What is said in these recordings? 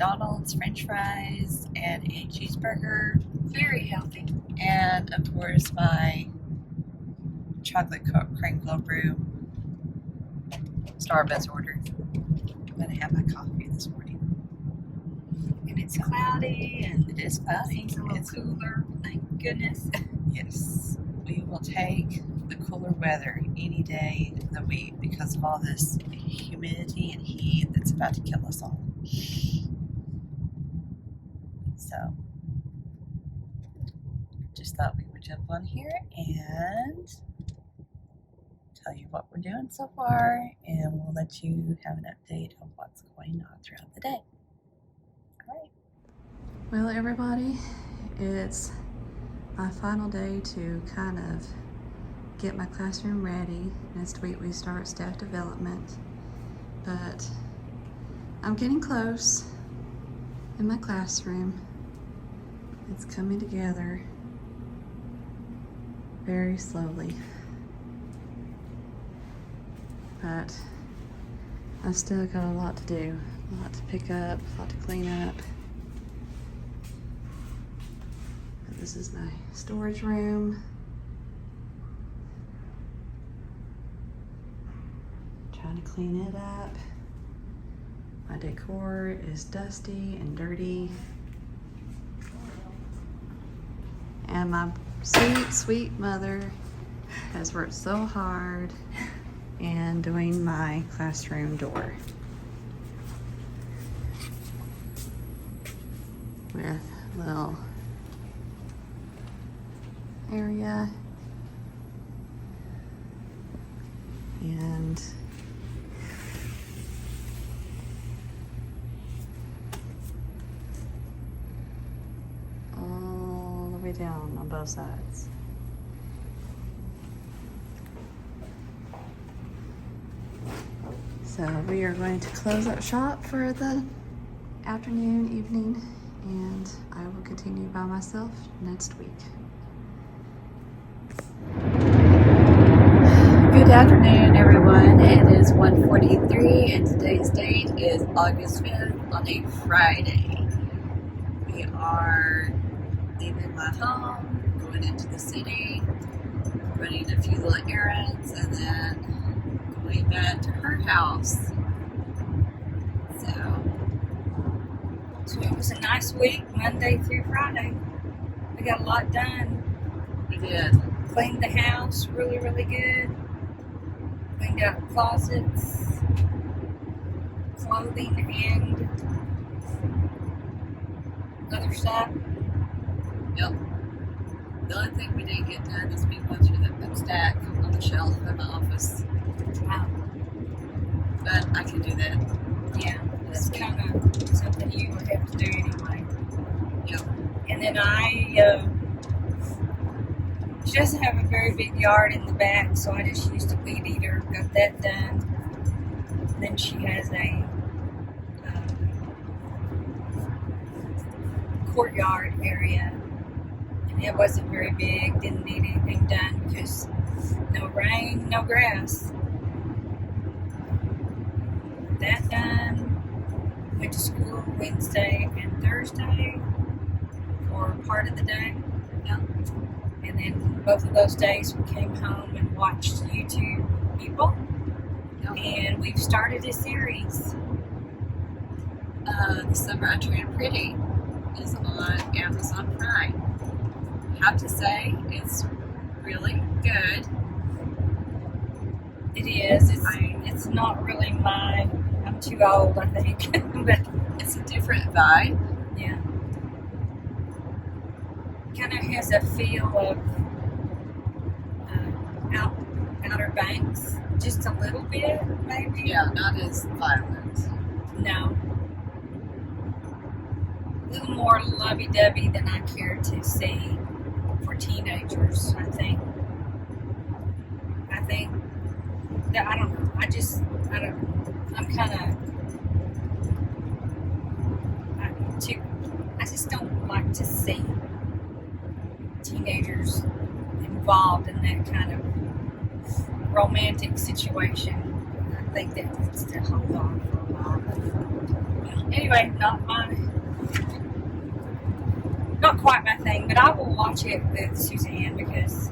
McDonald's French fries and a cheeseburger. Very healthy. And of course my chocolate cream cold brew. Starbucks order. I'm going to have my coffee this morning. And it's cloudy and It is cloudy. it's a little cooler, thank goodness. Yes, we will take the cooler weather any day of the week because of all this humidity and heat that's about to kill us all. So, just thought we would jump on here and tell you what we're doing so far, and we'll let you have an update of what's going on throughout the day. All right. Well, everybody, it's my final day to kind of get my classroom ready. Next week we start staff development, but I'm getting close in my classroom. It's coming together very slowly, but I've still got a lot to do, a lot to pick up, a lot to clean up. But this is my storage room. Trying to clean it up. My decor is dusty and dirty. And my sweet, sweet mother has worked so hard in doing my classroom door with a little area and all the way down on both sides. So we are going to close up shop for the afternoon, evening, and I will continue by myself next week. Good afternoon, everyone. It is 1:43 and today's date is August 5th on a Friday. We are leaving my home, going into the city, running a few little errands, and then going back to her house. So it was a nice week, Monday through Friday. We got a lot done. We did. Cleaned the house really, really good. Cleaned out closets, clothing, and other stuff. Yep. The only thing we didn't get done is we went through the stack on the shelf in the office. Wow. But I can do that. Yeah, that's kind of something you would have to do anyway. Yep. And then she doesn't have a very big yard in the back, so I just used a weed eater, got that done. Then she has a courtyard area, and it wasn't very big, didn't need anything done because no rain, no grass. That done. Went to school Wednesday and Thursday for part of the day. Yep. And then both of those days we came home and watched YouTube people. Yep. And we've started a series. The Summer I Turned Pretty is on Amazon Prime. I have to say, it's really good. It is. It's not really mine. I'm too old, I think. But It's a different vibe. yeah. Kind of has a feel of Outer Banks. Just a little bit, maybe. Yeah, not as violent. No. A little more lovey-dovey than I care to see for teenagers, I think. I don't know. I'm kind of... I just don't like to see teenagers involved in that kind of romantic situation. I think that needs to hold on for a Anyway, not quite my thing, but I will watch it with Suzanne because,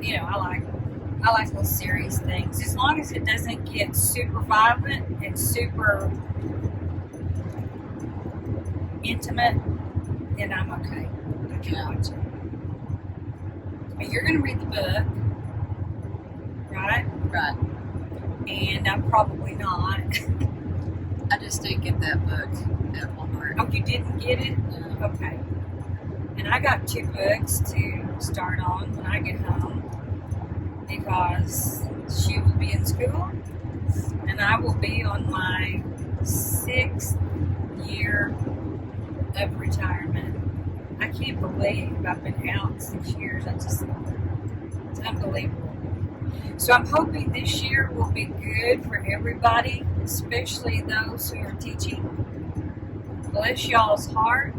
I like little serious things. As long as it doesn't get super violent and super intimate, then I'm okay. I can watch it. But you're going to read the book, right? Right. And I'm probably not. I just didn't get that book at Walmart. Oh, you didn't get it? No. Okay. And I got 2 books to start on when I get home because she will be in school and I will be on my 6th year of retirement. I can't believe I've been out 6 years. It's unbelievable. So I'm hoping this year will be good for everybody, especially those who are teaching. Bless y'all's heart.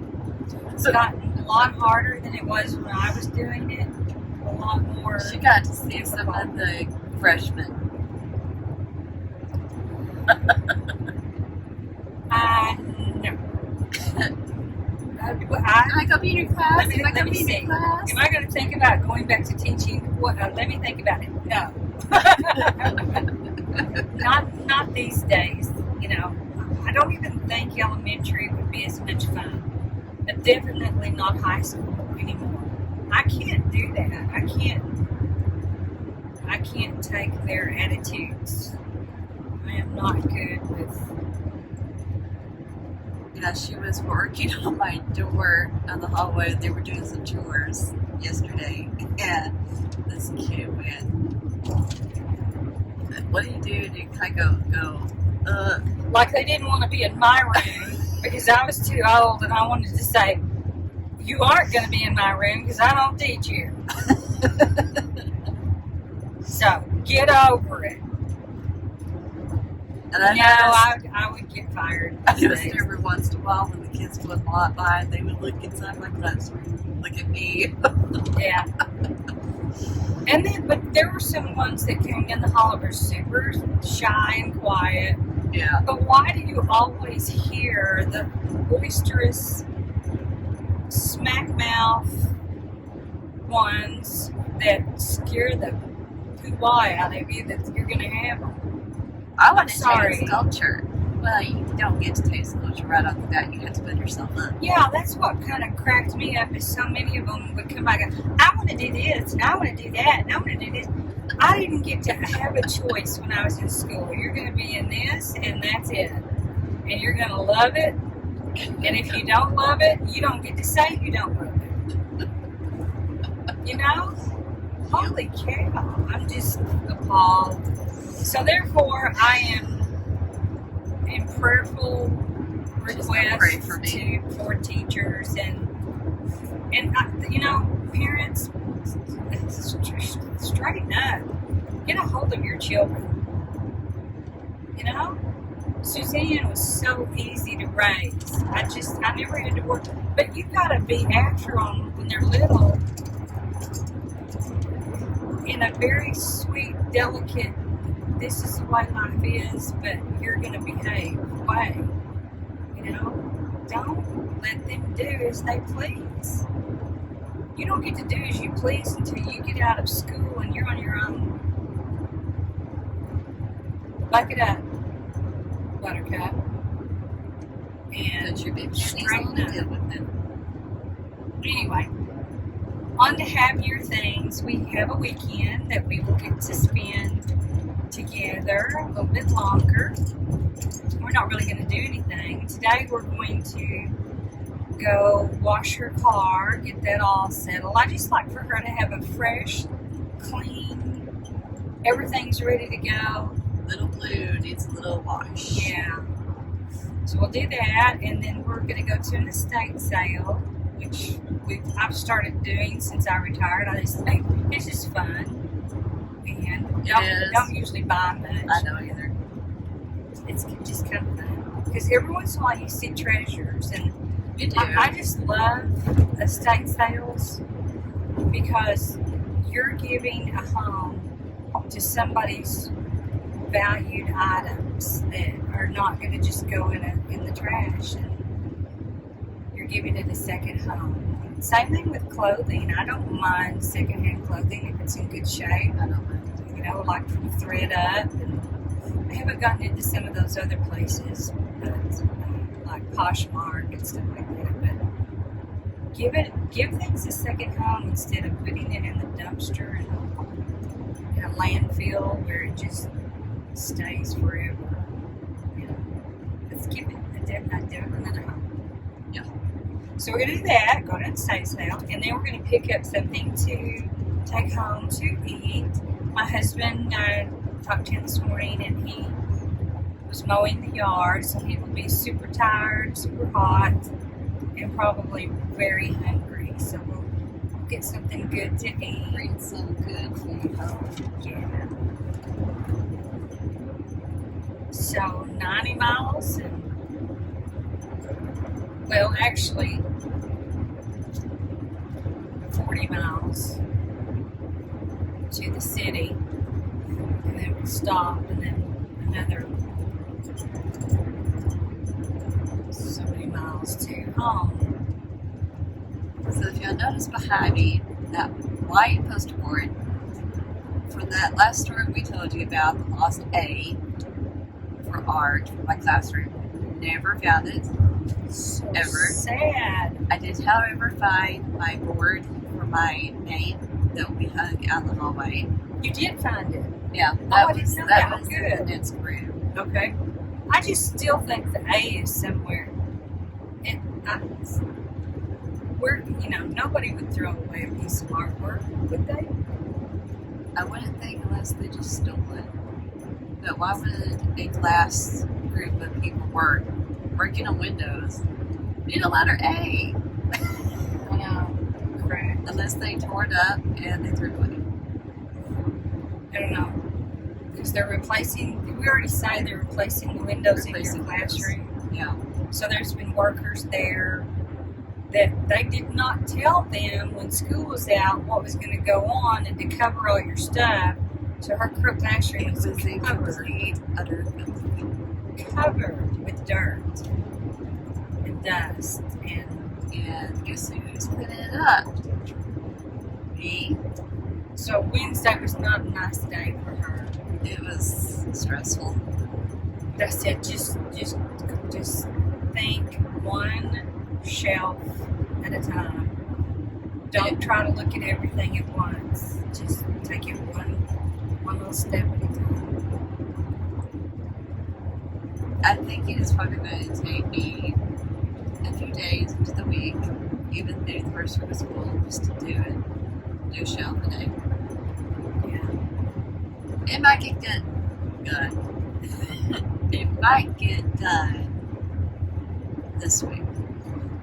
It's gotten a lot harder than it was when I was doing it. A lot more. She got to see some of the freshmen. No. Can I go be in your class? Let me see. Am I going to think about going back to teaching? Let me think about it. No. Not these days. I don't even think elementary would be as much fun. But definitely not high school anymore. I can't do that. I can't take their attitudes. I am not good with. Yeah, she was working on my door on the hallway. They were doing some chores yesterday, and this kid went, "What do you do?" To kind of go, like they didn't want to be in my room because I was too old, and I wanted to say, "You aren't going to be in my room because I don't teach you." So get over it. And I would get fired. I noticed every once in a while when the kids would walk by, they would look inside my classroom, look at me. Yeah. But there were some ones that came in the hall that were super shy and quiet. Yeah. But why do you always hear the boisterous, smack mouth ones that scare the poo-wah out of you that you're going to have them? I want to sorry. taste culture. Well, you don't get to taste culture right off the bat. You have to put yourself up. Yeah, that's what kind of cracked me up is so many of them would come back and go, I want to do this, and I want to do that, and I want to do this. I didn't get to have a choice when I was in school. You're going to be in this, and that's it. And you're going to love it. And if you don't love it, you don't get to say you don't love it. Holy cow. I'm just appalled. So therefore, I am in prayerful request for teachers and parents, straighten up. Get a hold of your children. Suzanne was so easy to raise. I never had to work. But you gotta be after them when they're little in a very sweet, delicate, this is the way life is, but you're going to behave way. Don't let them do as they please. You don't get to do as you please until you get out of school and you're on your own. Back it up, Buttercup. And straighten up. Anyway, on to happier things. We have a weekend that we will get to spend together a little bit longer. We're not really going to do anything. Today we're going to go wash her car, get that all settled. I just like for her to have a fresh, clean, everything's ready to go. Little Blue needs a little wash. Yeah. So we'll do that, and then we're going to go to an estate sale, which I've started doing since I retired. I just think it's just fun. And don't usually buy much. I don't either. It's just kind of fun. Because every once in a while you see treasures. And You do. I just love estate sales because you're giving a home to somebody's valued items that are not going to just go in the trash, and you're giving it a second home. Same thing with clothing. I don't mind secondhand clothing if it's in good shape. I don't mind. You know, like from Thread Up, and I haven't gotten into some of those other places, but like Poshmark and stuff like that. But give things a second home instead of putting it in the dumpster and in a landfill where it just stays forever. You know, let's give it a definite home. Yeah. So we're gonna do that. Go to the estate sale, and then we're gonna pick up something to take home to eat. My husband, I talked to him this morning, and he was mowing the yard, so he will be super tired, super hot, and probably very hungry. So we'll get something good to eat. Bring some good food home. Yeah. So 90 miles, and well, actually 40 miles to the city, and then we'll stop, and then another so many miles to home. So if you'll notice behind me, that white poster board for that last story we told you about, the lost A for art for my classroom. Never found it. So Ever. sad. I did, however, find my board for my name that will be hung out in the hallway. You did find it. Yeah, I didn't know that. was Good. in its room. Okay. I just still think the A is somewhere. Nobody would throw away a piece of artwork, would they? I wouldn't think unless they just stole it. But why would a class group of people working on windows need a letter A? I know. Correct. Unless they tore it up and they threw it away. I don't know. Because they're replacing, we already say they're replacing the windows in your classroom. Yeah. So there's been workers there that they did not tell them when school was out what was going to go on and to cover all your stuff. So her classroom was covered with dirt and dust, and guess who's putting it up? Me. So Wednesday was not a nice day for her. It was stressful. That's it. Just think one shelf at a time. Don't try to look at everything at once. Just take it one little step at a time. I think it is probably going to take me a few days into the week, even through the first week of school, just to do a shelf a day. Yeah. It might get done. It might get done this week.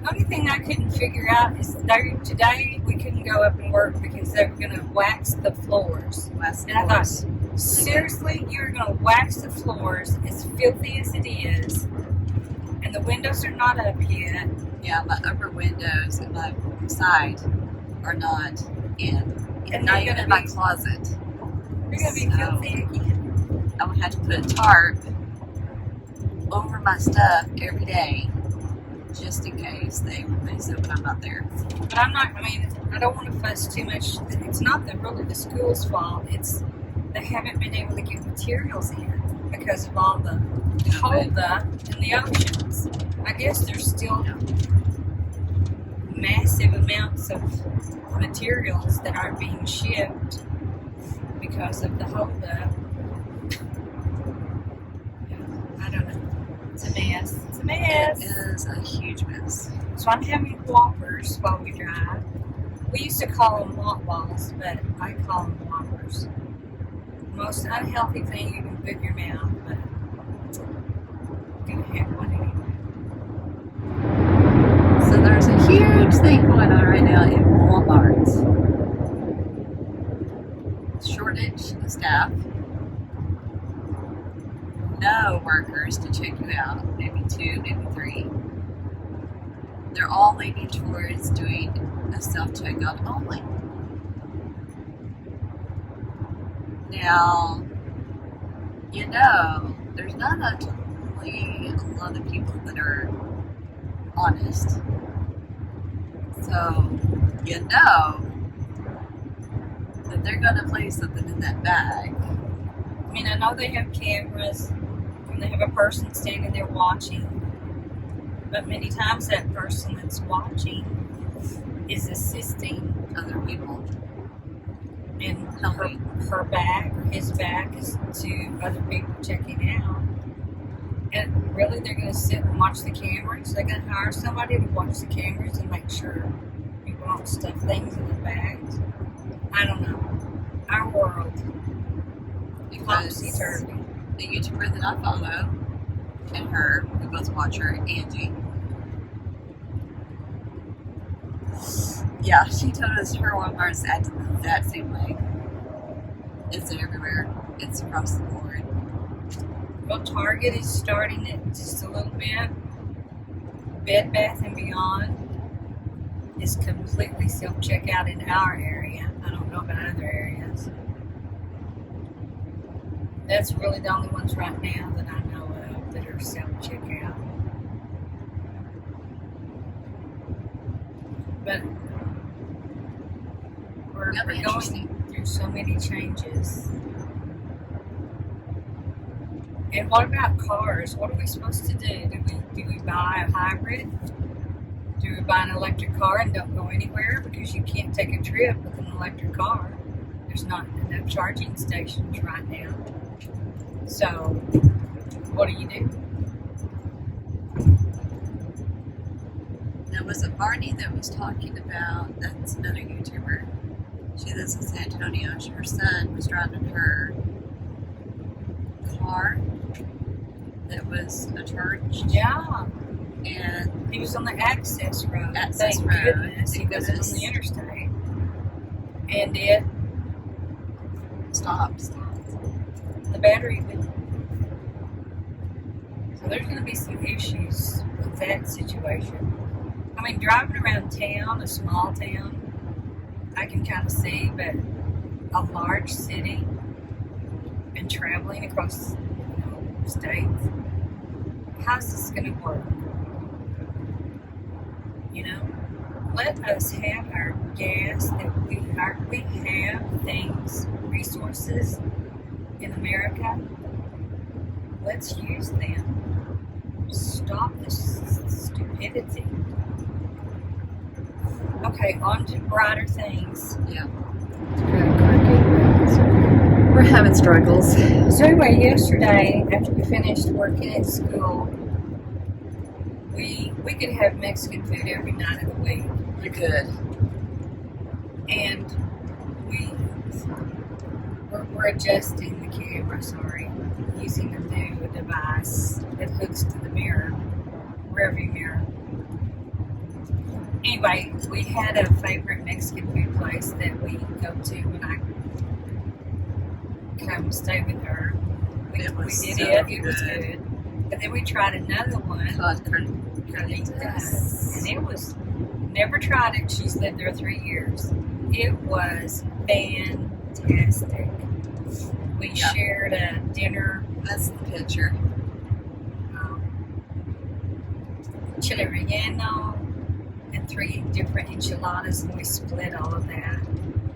The only thing I couldn't figure out is today we couldn't go up and work because they were going to wax the floors. And I thought, seriously, you're going to wax the floors as filthy as it is, and the windows are not up yet. Yeah, my upper windows and my side are not in. And not even in my closet. They're going to be filthy again. I would have to put a tarp over my stuff every day, just in case they replace it when I'm not there. But I don't want to fuss too much. It's not really the school's fault. It's they haven't been able to get materials in because of all the holdup in the oceans. I guess there's still massive amounts of materials that aren't being shipped because of the holdup. I don't know. It's a mess. It's a mess. It is a huge mess. So I'm having Whoppers while we drive. We used to call them Whop Balls, but I call them Whoppers. Most unhealthy thing you can put in your mouth, but I'm gonna have one anyway. So there's a huge thing going on right now in Walmart. Shortage of staff. No workers to check you out. Maybe 2, maybe 3. They're all leaning towards doing a self-checkout only. Now, you know, there's not actually a lot of people that are honest. So, you know that they're going to place something in that bag. I mean, I know they have cameras and they have a person standing there watching, but many times that person that's watching is assisting Other people. and her back or his back is to other people checking out. And really, they're going to sit and watch the cameras. They're going to hire somebody to watch the cameras and make sure people don't stuff things in their bags. I don't know. Our world. Because Topsy-turvy. the YouTuber that I follow and her, we both watch her, Angie. Yeah, she told us her Walmart's acting the exact same way. It's everywhere. It's across the board. Well, Target is starting it just a little bit. Bed Bath & Beyond is completely self-checkout in our area. I don't know about other areas. That's really the only ones right now that I know of that are self-checkout. But we're going through so many changes. And what about cars? What are we supposed to do? Do we buy a hybrid? Do we buy an electric car and don't go anywhere because you can't take a trip with an electric car? There's not enough charging stations right now. So, what do you do? There was a Barney that was talking about, that's another YouTuber. She lives in San Antonio. Her son was driving her car that was a church. Yeah. And he was on the access road. Access Thank road. goodness. He wasn't on the interstate. And it stopped. The battery went. So there's going to be some issues with that situation. I mean, driving around town, a small town, I can kind of see, but a large city and traveling across states, how's this going to work? Let us have our gas that we have things, resources in America. Let's use them. Stop this stupidity. Okay, on to brighter things. Yeah. We're having struggles. So anyway, yesterday, after we finished working at school, we could have Mexican food every night of the week. We could. And we're adjusting the camera, using a new device that hooks to the mirror, rearview mirror. Anyway, we had a favorite Mexican food place that we go to when I come stay with her. It was good. But then we tried another one. And it was, never tried it. She's lived there 3 years. It was fantastic. We shared a dinner. That's the picture. Chile relleno and 3 different enchiladas, and we split all of that.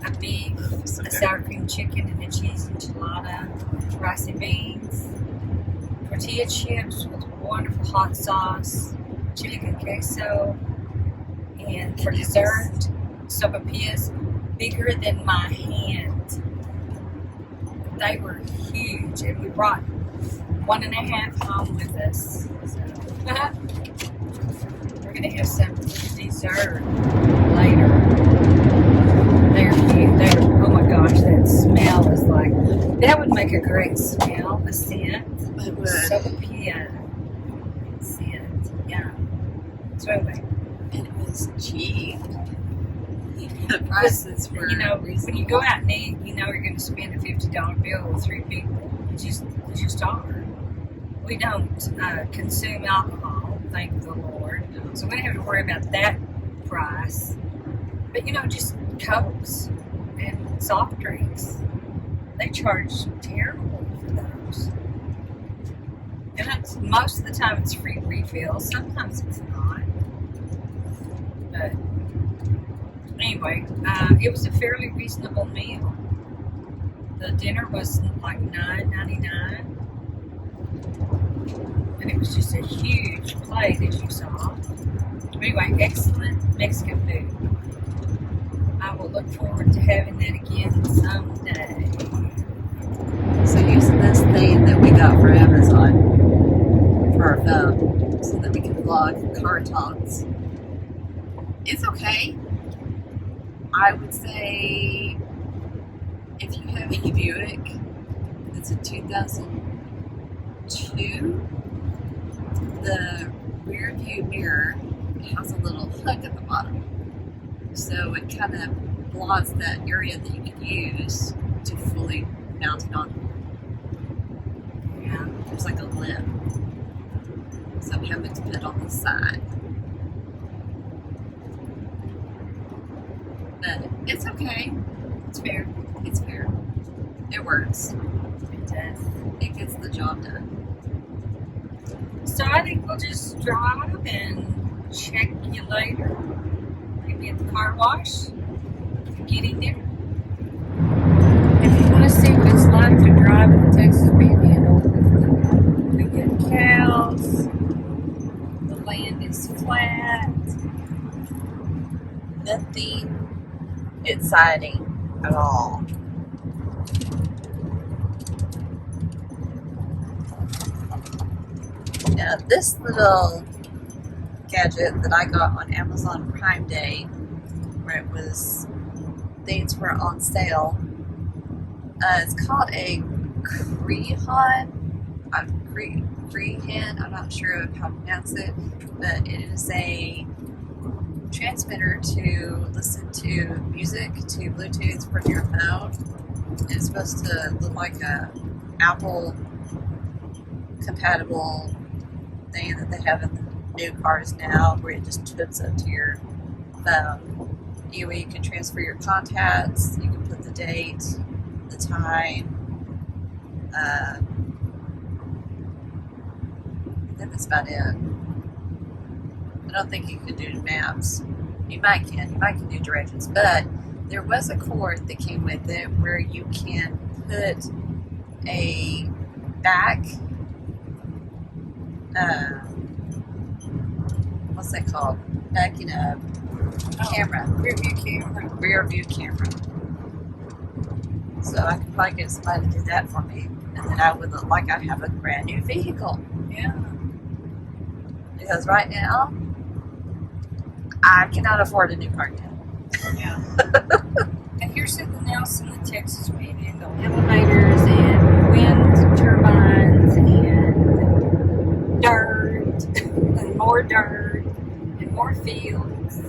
A beef, a sour cream chicken, and a cheese enchilada, rice and beans, tortilla chips with wonderful hot sauce, chili con queso, and for dessert, sopapillas bigger than my hand. They were huge, and we brought 1.5 home with us. So, we're going to have some dessert later. They're huge. Oh my gosh, that smell is like, that would make a great smell, a scent. It would. Sopapilla scent, yeah. So anyway. It was cheap. The prices were reasonable. When you go out and eat, you're going to spend a $50 bill with 3 people. You just are. We don't consume alcohol, thank the Lord. So we don't have to worry about that price. But just Cokes and soft drinks. They charge terrible for those. And most of the time it's free refill. Sometimes it's not. But anyway, it was a fairly reasonable meal. The dinner was like $9.99, and it was just a huge plate, as you saw. Anyway, excellent Mexican food. I will look forward to having that again someday. So using this thing that we got for Amazon for our phone so that we can vlog car talks, it's okay. I would say if you have a Buick that's a 2002, the rear view mirror has a little hook at the bottom. So it kind of blocks that area that you can use to fully mount it on. Yeah, there's like a lip. So I'm having to put on the side. But it's okay. It's fair. It's fair. It works. It does. It gets the job done. So I think we'll just drive and check you later. Maybe at the car wash. Getting there. If you want to see what it's like to drive in the Texas Panhandle, we get cows. The land is flat. Nothing exciting at all. Now, this little gadget that I got on Amazon Prime Day, where it was things were on sale, it's called a Crehan. I'm not sure how to pronounce it, but it is a transmitter to listen to music to Bluetooth from your phone. It's supposed to look like a Apple compatible thing that they have in the new cars now, where it just hooks up to your phone. Anyway, you can transfer your contacts, you can put the date, the time, I think that's about it. I don't think you can do maps. You might can do directions, but there was a cord that came with it where you can put a back, what's that called? Backing up camera. Rear view camera. Rear view camera. So I could probably get somebody to do that for me, and then I would look like I have a brand new vehicle. Yeah. Because right now, I cannot afford a new car yet. Yeah. And here's something else in the Texas Panhandle: elevators and wind turbines and dirt and more dirt and more fields.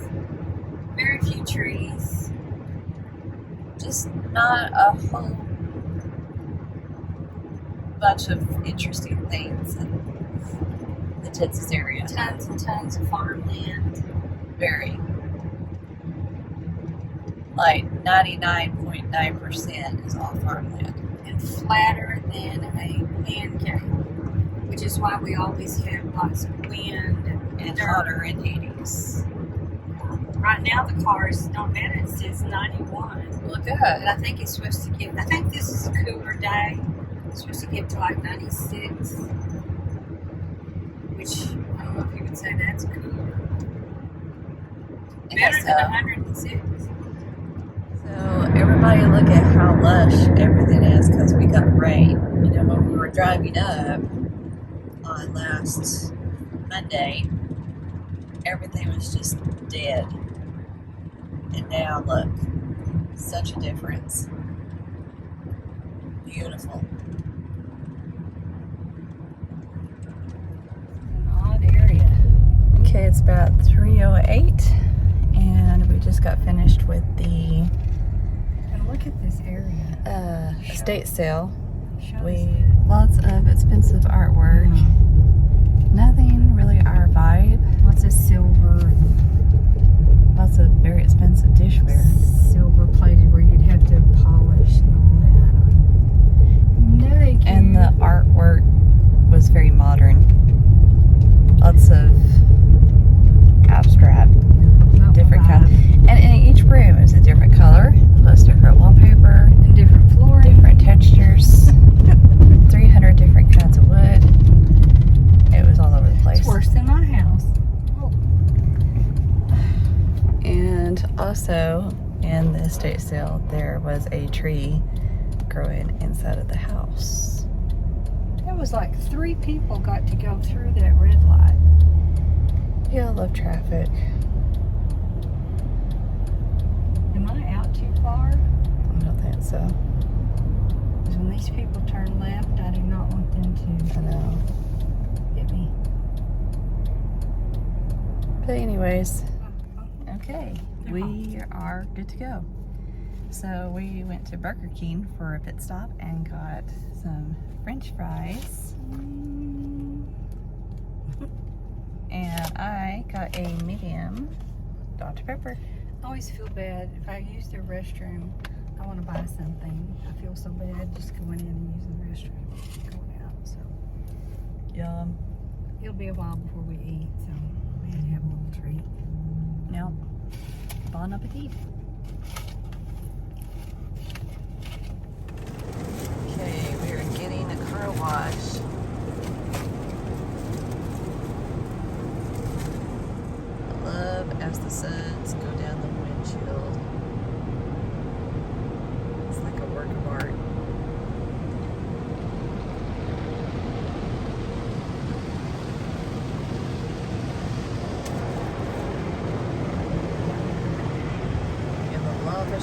Very few trees. Just not a whole bunch of interesting things in the Texas area. Tons and tons of farmland. Very. Like 99.9% is all farmland. And flatter than a pancake, which is why we always have lots of wind And dirt. hotter in Hades. Right now the car is not bad. It says 91. Look good. But I think it's supposed to get, I think this is a cooler day. It's supposed to get to like 96. Which, I don't know if you would say that's cooler. Better than 106. So everybody look at how lush everything is because we got rain. You know, when we were driving up on last Monday, everything was just dead. And now look, such a difference. Beautiful. An odd area. Okay, it's about 3:08 and we just got finished with the And look at this area. estate sale. We Lots of expensive artwork. Nothing really our vibe. lots of silver and Lots of very expensive dishware. silver plated where you'd have to polish and all that. No, thank you. And the artwork was very modern. Also, in the estate sale, there was a tree growing inside of the house. It was like 3 people got to go through that red light. Yeah, I love traffic. Am I out too far? I don't think so. Because when these people turn left, I do not want them I know. to hit me. But anyways, okay, we are good to go. So we went to Burger King for a pit stop and got some French fries. And I got a medium Dr. Pepper. I always feel bad if I use the restroom. I want to buy something. I feel so bad just going in and using the restroom, going out. So Yum. it'll be a while before we eat, so we had to have a little treat. No. Bon appetit. Okay, we are getting a car wash. I love as the suns go down the windshield. It's like a work of art. And the lava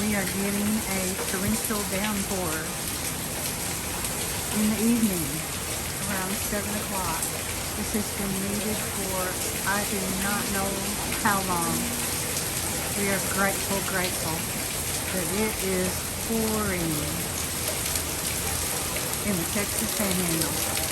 We are getting a torrential downpour in the evening around 7 o'clock. This has been needed for I do not know how long. We are grateful that it is pouring in the Texas Panhandle.